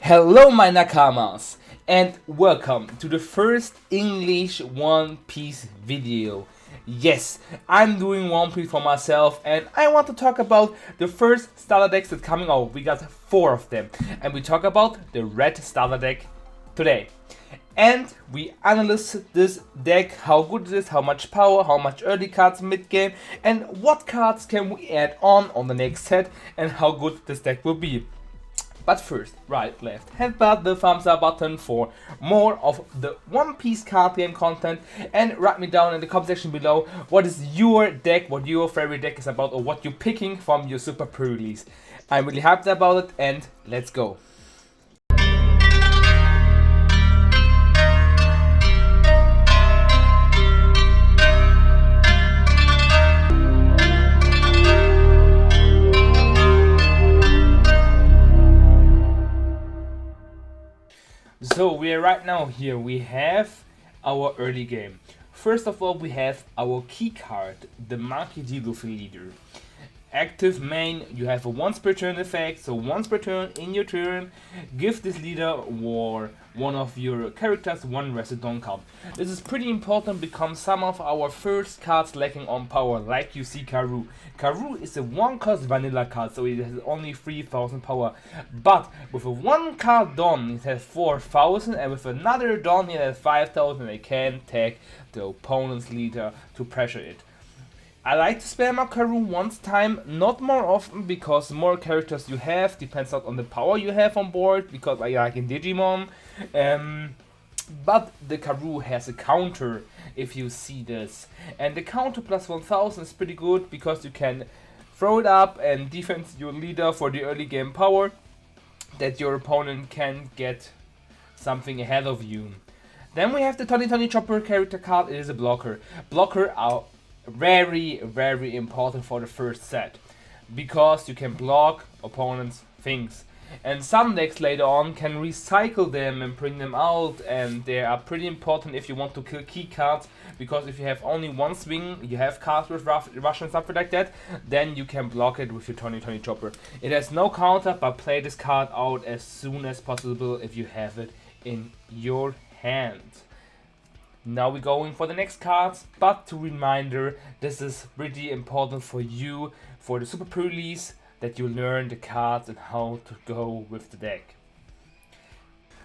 Hello my Nakamas and welcome to the first English One Piece video. Yes, I'm doing One Piece for myself and I want to talk about the first starter decks that's coming out. We got 4 of them and we talk about the red starter deck today. And we analyze this deck, how good it is, how much power, how much early cards mid game, and what cards can we add on the next set and how good this deck will be. But first, right, left, hit the thumbs up button for more of the One Piece card game content, and write me down in the comment section below what is your deck, what your favorite deck is about, or what you're picking from your super pre-release. I'm really hyped about it, and let's go. So we are right now here, we have our early game. First of all, we have our key card, the Monkey D. Luffy leader. Active main, you have a once per turn effect, so once per turn in your turn, give this leader or one of your characters one resident card. This is pretty important because some of our first cards lacking on power, like you see Karoo. Karoo is a 1-cost vanilla card, so it has only 3000 power. But with a 1 card Don, it has 4000, and with another Don, it has 5000, and it can tag the opponent's leader to pressure it. I like to spam up Karoo once time, not more often, because the more characters you have depends on the power you have on board, because I like in Digimon. But the Karoo has a counter, if you see this. And the counter plus 1000 is pretty good, because you can throw it up and defense your leader for the early game power, that your opponent can get something ahead of you. Then we have the Tony Chopper character card. It is a blocker. Blocker are very important for the first set, because you can block opponents' things, and some decks later on can recycle them and bring them out, and they are pretty important if you want to kill key cards, because if you have only one swing, you have cards with rush and something like that, then you can block it with your Tony Chopper. It has no counter, but play this card out as soon as possible if you have it in your hand. Now we're going for the next cards, but to reminder, this is pretty important for you, for the super pre-release, that you learn the cards and how to go with the deck.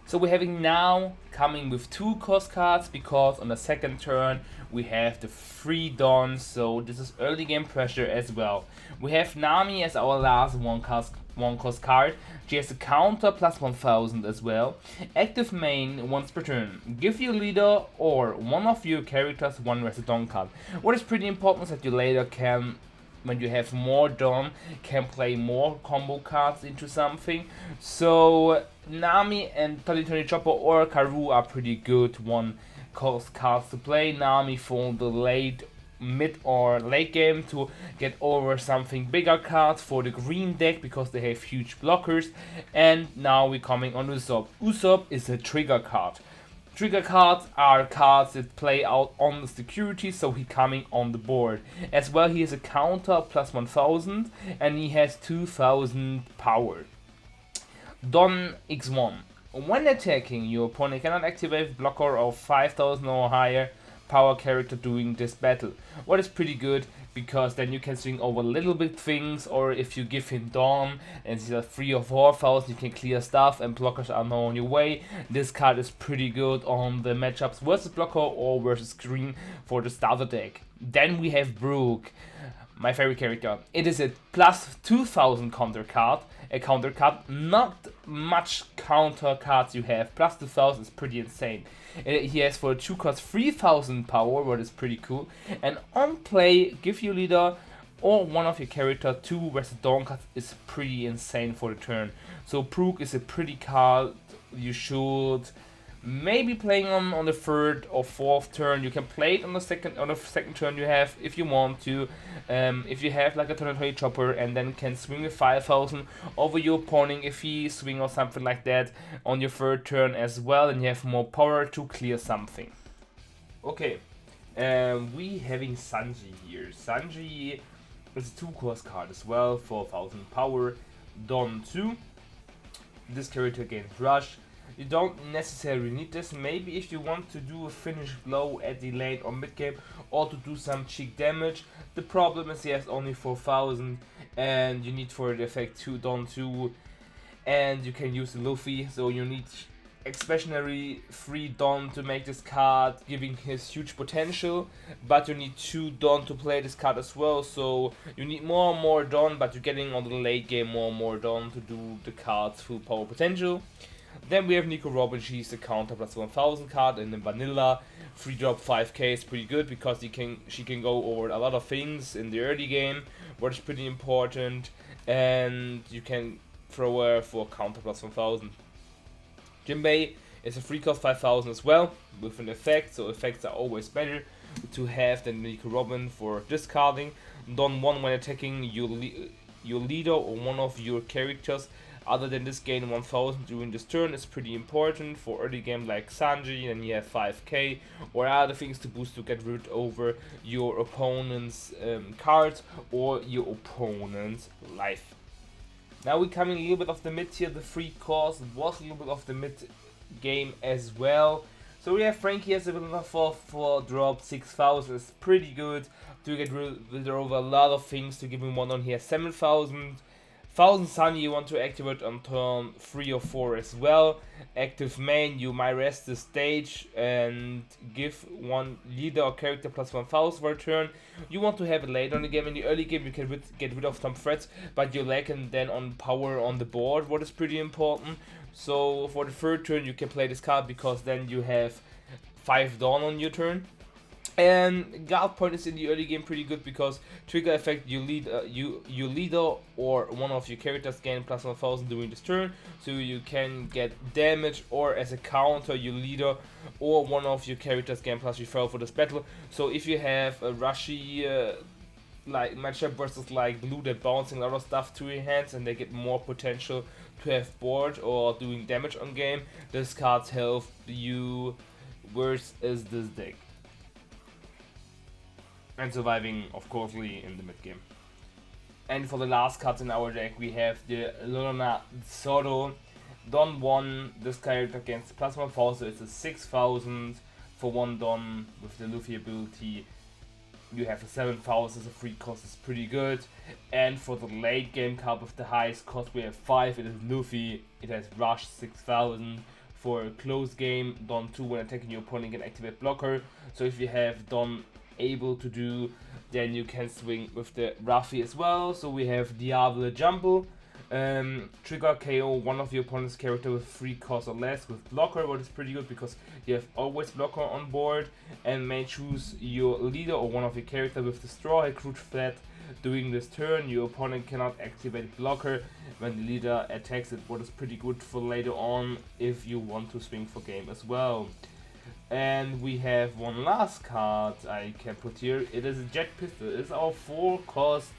So we're having now coming with 2 cost cards, because on the second turn we have the 3 Dons, so this is early game pressure as well. We have Nami as our last 1 cost card. She has a counter plus 1000 as well. Active main once per turn. Give your leader or one of your characters 1 resident card. What is pretty important is that you later can, when you have more Don, can play more combo cards into something. So Nami and Tony Chopper or Karoo are pretty good 1 cost cards to play. Nami for the mid or late game to get over something bigger cards for the green deck, because they have huge blockers. And now we're coming on Usopp. Usopp is a trigger card. Trigger cards are cards that play out on the security, so he coming on the board. As well, he has a counter plus 1000 and he has 2000 power. Don X1. When attacking, your opponent cannot activate blocker of 5000 or higher power character during this battle. What is pretty good, because then you can swing over little bit things, or if you give him Dawn and he's a 3 or 4000, you can clear stuff and blockers are now on your way. This card is pretty good on the matchups versus blocker or versus green for the starter deck. Then we have Brook, my favorite character. It is a plus 2000 counter card. A counter card, not much counter cards you have. Plus 2000 is pretty insane. He has for 2 costs 3000 power, what is pretty cool. And on play, give your leader or one of your character 2 resident cards is pretty insane for the turn. So Brook is a pretty card you should maybe playing on the 3rd or 4th turn. You can play it on the second turn you have, if you want to. If you have like a Tony Chopper, and then can swing with 5000 over your opponent if he swing or something like that on your 3rd turn as well, and you have more power to clear something. Okay, we having Sanji here. Sanji is a 2 cost card as well, 4000 power. Don 2. This character gains rush. You don't necessarily need this. Maybe if you want to do a finish blow at the late or mid game, or to do some cheek damage. The problem is he has only 4000, and you need for the effect 2 Don 2, and you can use the Luffy, so you need especially 3 Don to make this card, giving his huge potential, but you need 2 Don to play this card as well, so you need more and more Don, but you're getting on the late game more and more Don to do the card's full power potential. Then we have Nico Robin. She's the counter plus 1000 card in the vanilla. 3 drop 5k is pretty good because she can go over a lot of things in the early game, which is pretty important, and you can throw her for counter plus 1000. Jinbei is a free cost 5000 as well with an effect, so effects are always better to have than Nico Robin for discarding. Don 1 when attacking your leader or one of your characters. Other than this, gain 1000 during this turn is pretty important for early game like Sanji, and you have 5k or other things to boost to get rid over your opponent's cards or your opponent's life. Now we're coming a little bit of the mid here. The free cost was a little bit of the mid game as well. So we have Frankie as a vanilla for drop 6000 is pretty good to get rid over a lot of things to give him one on here. 7000. 1000 Sunny you want to activate on turn 3 or 4 as well. Active main, you might rest the stage and give one leader or character plus 1000 for a turn. You want to have it later in the game. In the early game you can get rid of some threats, but you're lacking then on power on the board, what is pretty important. So for the third turn you can play this card because then you have 5 Dawn on your turn. And guard point is in the early game pretty good because trigger effect, your leader or one of your characters gain plus 1000 during this turn, so you can get damage, or as a counter your leader or one of your characters gain plus referral for this battle. So if you have a rushy like matchup versus like blue that bouncing a lot of stuff to your hands and they get more potential to have board or doing damage on game, this card's help you worse is this deck. And surviving, of course, in the mid game. And for the last cards in our deck, we have the Lorna Zoro. Don 1, this character against plus 1000, so it's a 6000 for 1 Don with the Luffy ability. You have a 7000 as a free cost, is pretty good. And for the late game card with the highest cost, we have 5, it is Luffy. It has Rush 6000. For a close game, Don 2 when attacking your opponent can activate blocker. So if you have Don able to do, then you can swing with the Ruffy as well. So we have Diable Jumbo, trigger KO one of your opponent's character with 3 cost or less with blocker, what is pretty good because you have always blocker on board, and may choose your leader or one of your character with the straw recruit flat. During this turn your opponent cannot activate blocker when the leader attacks it, what is pretty good for later on if you want to swing for game as well. And we have one last card I can put here. It is a Jet Pistol. It's our 4 cost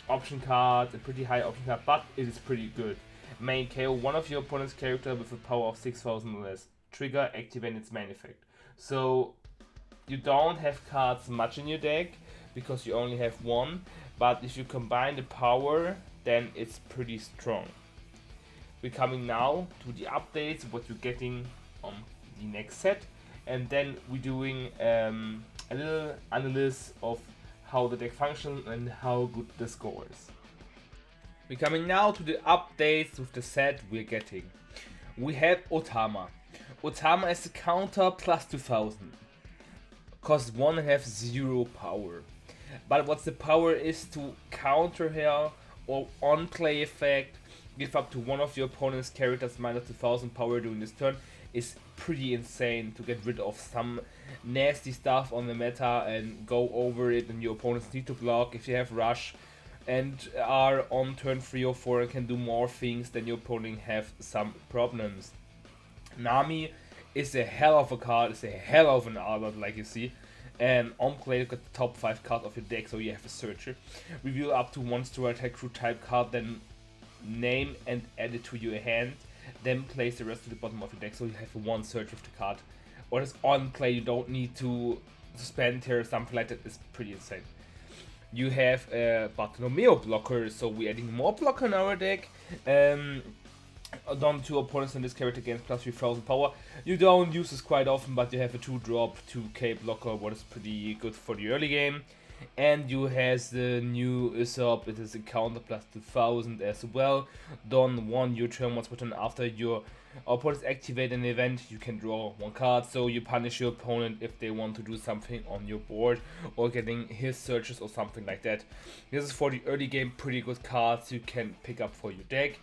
option card, a pretty high option card, but it is pretty good. Main KO one of your opponent's character with a power of 6000 or less. Trigger, activate its main effect. So you don't have cards much in your deck because you only have 1, but if you combine the power, then it's pretty strong. We're coming now to the updates, what you're getting on the next set, and then we're doing a little analysis of how the deck functions and how good the score is. We're coming now to the updates with the set we're getting. We have Otama. Otama is the counter plus 2000. Cost 1 and have 0 power. But what the power is to counter her or on play effect, give up to one of your opponent's characters minus 2000 power during this turn, is pretty insane to get rid of some nasty stuff on the meta and go over it, and your opponents need to block if you have rush and are on turn 3 or 4 and can do more things, then your opponent have some problems. Nami is a hell of a card, it's a hell of an albert like you see, and on play you got the top 5 card of your deck, so you have a searcher. Reveal up to 1 straw attack crew type card, then name and add it to your hand. Then place the rest to the bottom of your deck, so you have 1 search with the card. Or it's on play, you don't need to spend here, something like that is pretty insane. You have a Bartolomeo blocker, so we're adding more blocker in our deck. Down 2 opponents in this character gains plus 3000 power. You don't use this quite often, but you have a 2-drop 2k blocker, what is pretty good for the early game. And you has the new Usopp, it is a counter plus 2000 as well. Don 1 your turn once per turn after your opponents activate an event, you can draw 1 card, so you punish your opponent if they want to do something on your board or getting his searches or something like that. This is for the early game pretty good cards you can pick up for your deck.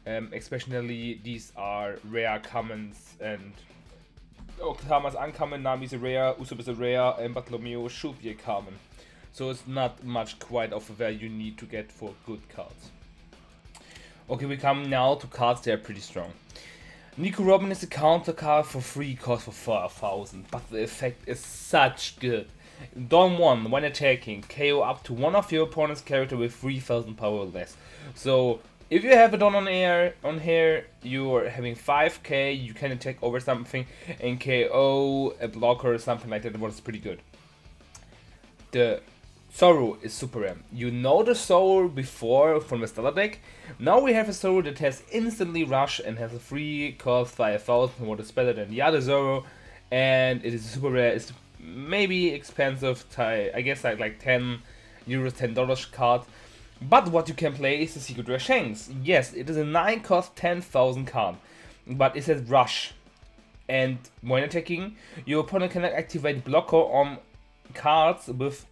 Especially these are rare commons, and Nakamas uncommon, Nami is a rare, Usopp is a rare, and Bartolomeo should be a common. So it's not much quite of a value you need to get for good cards. Okay, we come now to cards that are pretty strong. Nico Robin is a counter card for free, cost for 4000, but the effect is such good. Dawn 1, when attacking, KO up to one of your opponent's character with 3000 power or less. So if you have a Dawn on here, you are having 5k, you can attack over something and KO a blocker or something like that, was pretty good. The Sorrow is super rare. You know the Sorrow before from the starter deck. Now we have a Sorrow that has instantly rush and has a free cost 5000, what is better than the other Sorrow, and it is super rare. It's maybe expensive, I guess like 10 euros, $10 card. But what you can play is the Secret Rare Shanks. Yes, it is a 9 cost 10,000 card, but it has rush. And when attacking, your opponent cannot activate blocker on cards with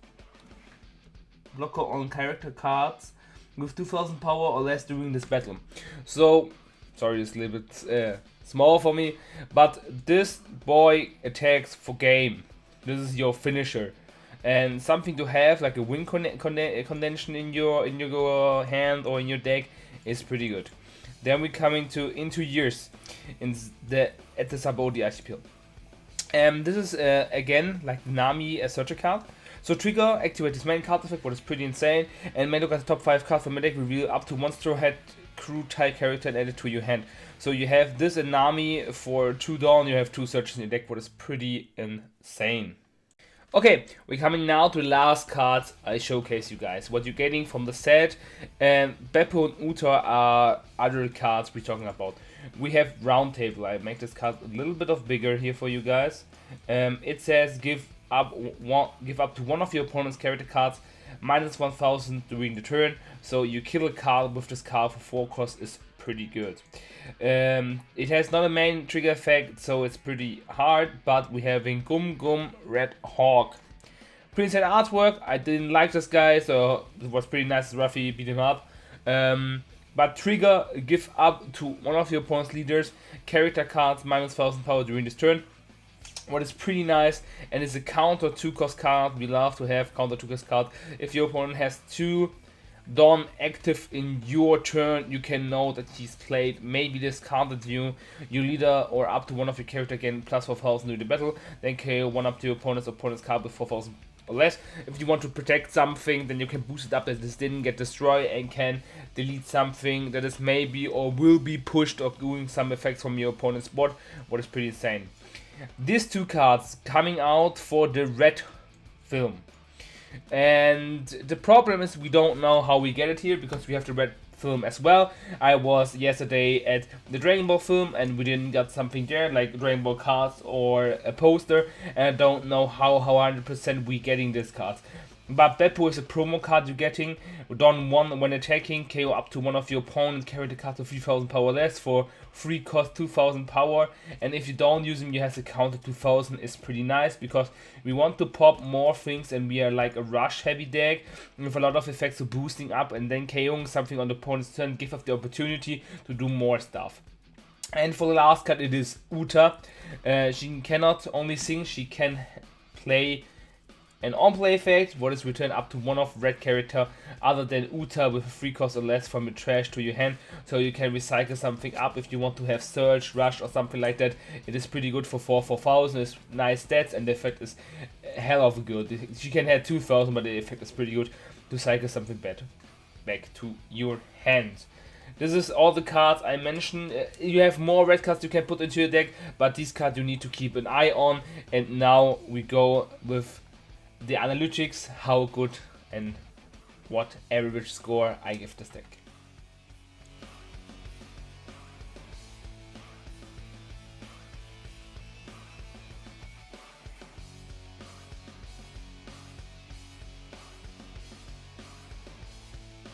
character cards with 2000 power or less during this battle. So, sorry, it's a little bit small for me, but this boy attacks for game. This is your finisher. And something to have, like a win contention in your hand or in your deck, is pretty good. Then we're coming to Into Years at the Sabodi archipel. This is again like Nami, a searcher card. So trigger, activate this main card effect, what is pretty insane, and may look at the top 5 cards from your deck, reveal up to one Straw Hat crew type character and add it to your hand. So you have this and Nami for 2 Dawn, you have 2 searches in your deck, what is pretty insane. Okay, we're coming now to the last cards I showcase you guys. What you're getting from the set, and Beppo and Uta are other cards we're talking about. We have Round Table. I make this card a little bit of bigger here for you guys. It says give up to one of your opponent's character cards minus 1000 during the turn. So you kill a card with this card for 4 cost is pretty good. It has not a main trigger effect, so it's pretty hard, but we have in Gum Gum Red Hawk. Pretty sad artwork. I didn't like this guy, so it was pretty nice. Ruffy beat him up. But trigger, give up to one of your opponent's leaders character cards minus 1000 power during this turn. What is pretty nice, and it's a counter 2 cost card. We love to have counter 2 cost card. If your opponent has 2 Dawn active in your turn, you can know that he's played, maybe discarded you, your leader, or up to one of your character again plus 4000 during the battle. Then KO one up to your opponent's card with 4000 or less. If you want to protect something, then you can boost it up that this didn't get destroyed and can delete something that is maybe or will be pushed or doing some effects from your opponent's board, what is pretty insane. These 2 cards coming out for the red film. And the problem is we don't know how we get it here because we have the red film as well. I was yesterday at the Dragon Ball film and we didn't get something there like Dragon Ball cards or a poster, and I don't know how 100% we getting this cards. But Beppo is a promo card you're getting. Dawn 1 when attacking, KO up to one of your opponent's character cards with 3000 power less for free cost 2000 power. And if you don't use him, you have to counter 2000. Is pretty nice because we want to pop more things and we are like a rush heavy deck with a lot of effects of boosting up and then KOing something on the opponent's turn, give us the opportunity to do more stuff. And for the last card, it is Uta. She cannot only sing, she can play an on-play effect, what is returned up to one of red character other than Uta with a free cost or less from your trash to your hand, so you can recycle something up if you want to have Surge, Rush or something like that. It is pretty good for 4000, it's nice stats and the effect is hell of good. She can have 2000 but the effect is pretty good to cycle something back to your hand. This is all the cards I mentioned. You have more red cards you can put into your deck, but these cards you need to keep an eye on. And now we go with the analytics, how good and what average score I give this deck.